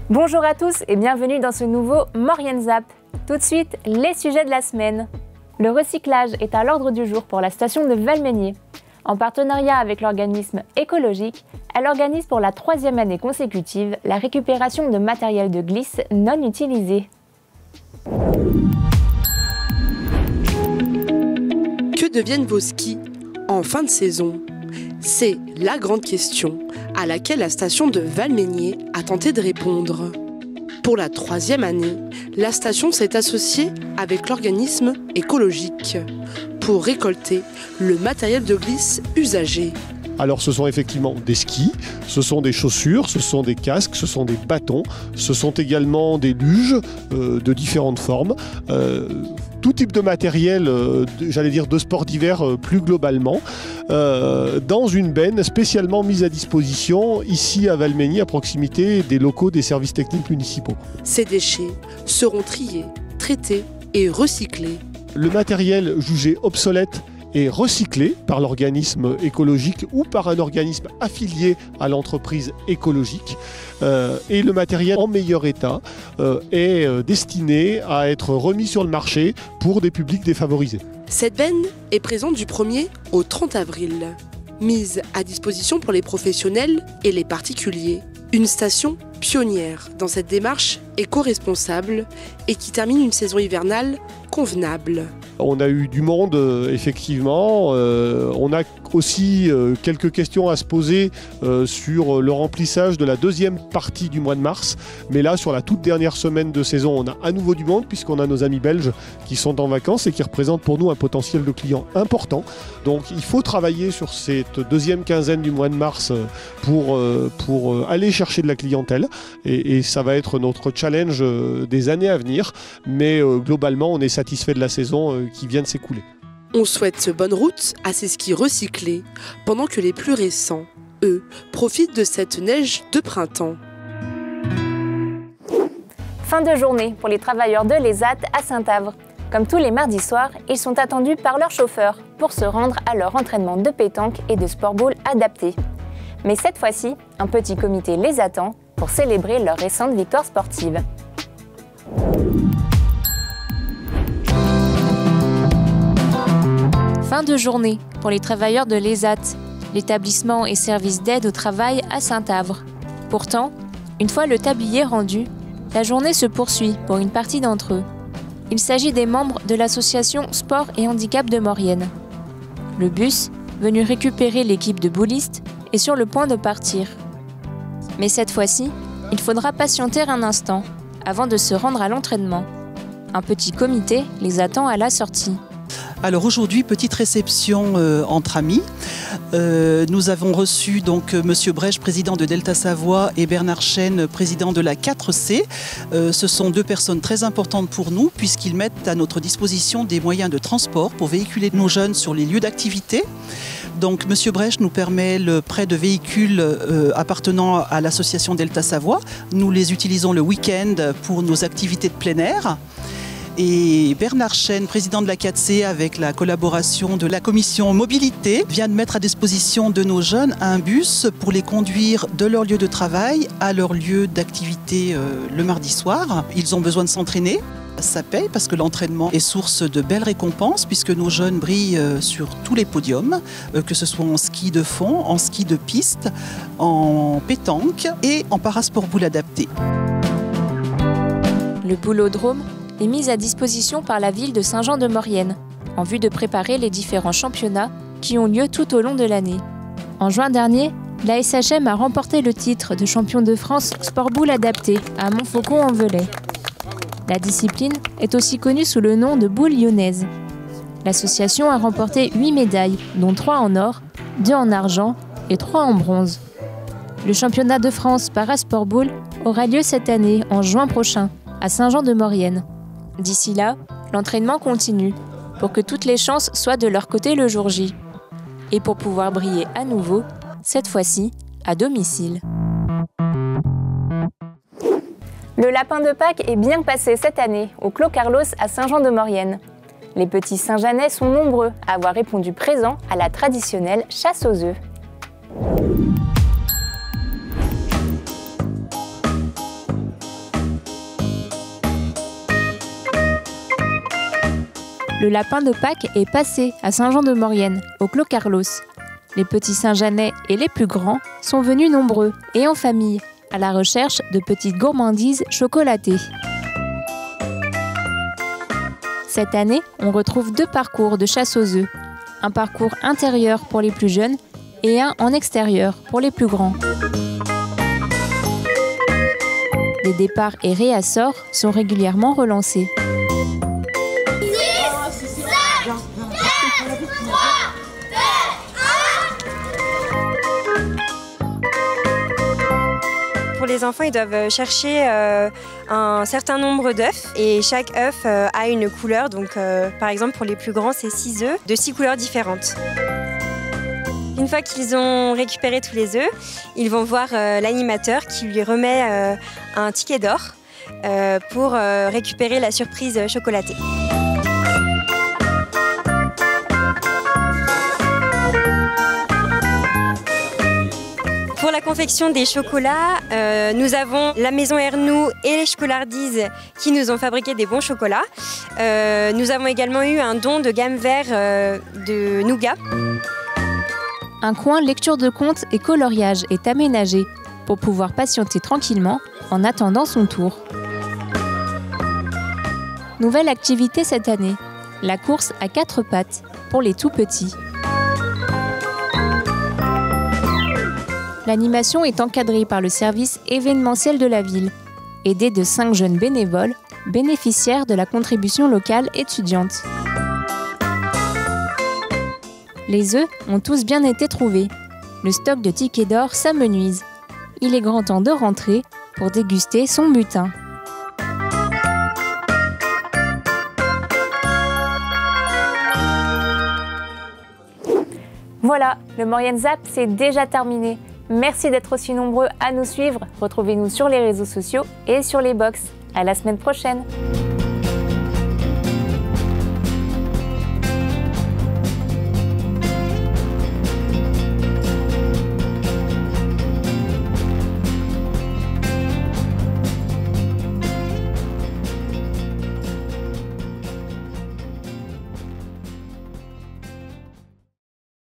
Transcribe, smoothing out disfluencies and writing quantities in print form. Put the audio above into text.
Bonjour à tous et bienvenue dans ce nouveau Maurienne Zap. Tout de suite, les sujets de la semaine. Le recyclage est à l'ordre du jour pour la station de Valmeinier. En partenariat avec l'organisme écologique, elle organise pour la 3e année consécutive la récupération de matériel de glisse non utilisé. Que deviennent vos skis en fin de saison? C'est la grande question à laquelle la station de Valmeinier a tenté de répondre. Pour la 3e année, la station s'est associée avec l'organisme écologique pour récolter le matériel de glisse usagé. Alors ce sont effectivement des skis, ce sont des chaussures, ce sont des casques, ce sont des bâtons, ce sont également des luges de différentes formes. Tout type de matériel, j'allais dire de sport d'hiver plus globalement, dans une benne spécialement mise à disposition ici à Valmeinier, à proximité des locaux des services techniques municipaux. Ces déchets seront triés, traités et recyclés. Le matériel jugé obsolète est recyclé par l'organisme écologique ou par un organisme affilié à l'entreprise écologique. Et le matériel en meilleur état est destiné à être remis sur le marché pour des publics défavorisés. Cette benne est présente du 1er au 30 avril, mise à disposition pour les professionnels et les particuliers. Une station pionnière dans cette démarche éco-responsable et qui termine une saison hivernale convenable. On a eu du monde, effectivement. On a aussi quelques questions à se poser sur le remplissage de la 2e partie du mois de mars. Mais là, sur la toute dernière semaine de saison, on a à nouveau du monde puisqu'on a nos amis belges qui sont en vacances et qui représentent pour nous un potentiel de clients important. Donc il faut travailler sur cette 2e quinzaine du mois de mars pour aller chercher de la clientèle. Et ça va être notre challenge des années à venir. Mais globalement, on est satisfait de la saison qui vient de s'écouler. On souhaite bonne route à ces skis recyclés, pendant que les plus récents, eux, profitent de cette neige de printemps. Fin de journée pour les travailleurs de l'ESAT à Saint-Avre. Comme tous les mardis soirs, ils sont attendus par leur chauffeur pour se rendre à leur entraînement de pétanque et de sport-ball adapté. Mais cette fois-ci, un petit comité les attend pour célébrer leur récente victoire sportive. Fin de journée pour les travailleurs de l'ESAT, l'établissement et service d'aide au travail à Saint-Avre. Pourtant, une fois le tablier rendu, la journée se poursuit pour une partie d'entre eux. Il s'agit des membres de l'association Sport et Handicap de Maurienne. Le bus, venu récupérer l'équipe de boulistes, est sur le point de partir. Mais cette fois-ci, il faudra patienter un instant avant de se rendre à l'entraînement. Un petit comité les attend à la sortie. Alors aujourd'hui, petite réception entre amis. Nous avons reçu donc Monsieur Brèche, président de Delta Savoie, et Bernard Chêne, président de la 4C. Ce sont 2 personnes très importantes pour nous puisqu'ils mettent à notre disposition des moyens de transport pour véhiculer nos jeunes sur les lieux d'activité. Donc Monsieur Brèche nous permet le prêt de véhicules appartenant à l'association Delta Savoie. Nous les utilisons le week-end pour nos activités de plein air. Et Bernard Chêne, président de la 4C, avec la collaboration de la commission mobilité, vient de mettre à disposition de nos jeunes un bus pour les conduire de leur lieu de travail à leur lieu d'activité le mardi soir. Ils ont besoin de s'entraîner. Ça paye parce que l'entraînement est source de belles récompenses puisque nos jeunes brillent sur tous les podiums, que ce soit en ski de fond, en ski de piste, en pétanque et en parasport boule adapté. Le boulodrome est mise à disposition par la ville de Saint-Jean-de-Maurienne, en vue de préparer les différents championnats qui ont lieu tout au long de l'année. En juin dernier, la SHM a remporté le titre de champion de France sport boule adapté à Montfaucon-en-Velay. La discipline est aussi connue sous le nom de boule lyonnaise. L'association a remporté 8 médailles, dont 3 en or, 2 en argent et 3 en bronze. Le championnat de France parasport boule aura lieu cette année, en juin prochain, à Saint-Jean-de-Maurienne. D'ici là, l'entraînement continue, pour que toutes les chances soient de leur côté le jour J. Et pour pouvoir briller à nouveau, cette fois-ci, à domicile. Le lapin de Pâques est bien passé cette année, au Clos Carlos à Saint-Jean-de-Maurienne. Les petits Saint-Jeanais sont nombreux à avoir répondu présent à la traditionnelle chasse aux œufs. Le lapin de Pâques est passé à Saint-Jean-de-Maurienne, au Clos Carlos. Les petits Saint-Jeanais et les plus grands sont venus nombreux et en famille, à la recherche de petites gourmandises chocolatées. Cette année, on retrouve 2 parcours de chasse aux œufs. Un parcours intérieur pour les plus jeunes et un en extérieur pour les plus grands. Les départs et réassorts sont régulièrement relancés. Pour les enfants, ils doivent chercher un certain nombre d'œufs et chaque œuf a une couleur. Donc, par exemple, pour les plus grands, c'est 6 œufs de 6 couleurs différentes. Une fois qu'ils ont récupéré tous les œufs, ils vont voir l'animateur qui lui remet un ticket d'or pour récupérer la surprise chocolatée. Pour la confection des chocolats, nous avons la maison Ernoult et les chocolardises qui nous ont fabriqué des bons chocolats. Nous avons également eu un don de gamme vert de nougat. Un coin lecture de contes et coloriage est aménagé pour pouvoir patienter tranquillement en attendant son tour. Nouvelle activité cette année, la course à 4 pattes pour les tout petits. L'animation est encadrée par le service événementiel de la ville, aidé de 5 jeunes bénévoles, bénéficiaires de la contribution locale étudiante. Les œufs ont tous bien été trouvés. Le stock de tickets d'or s'amenuise. Il est grand temps de rentrer pour déguster son butin. Voilà, le Maurienne Zap, c'est déjà terminé. Merci d'être aussi nombreux à nous suivre. Retrouvez-nous sur les réseaux sociaux et sur les box. À la semaine prochaine.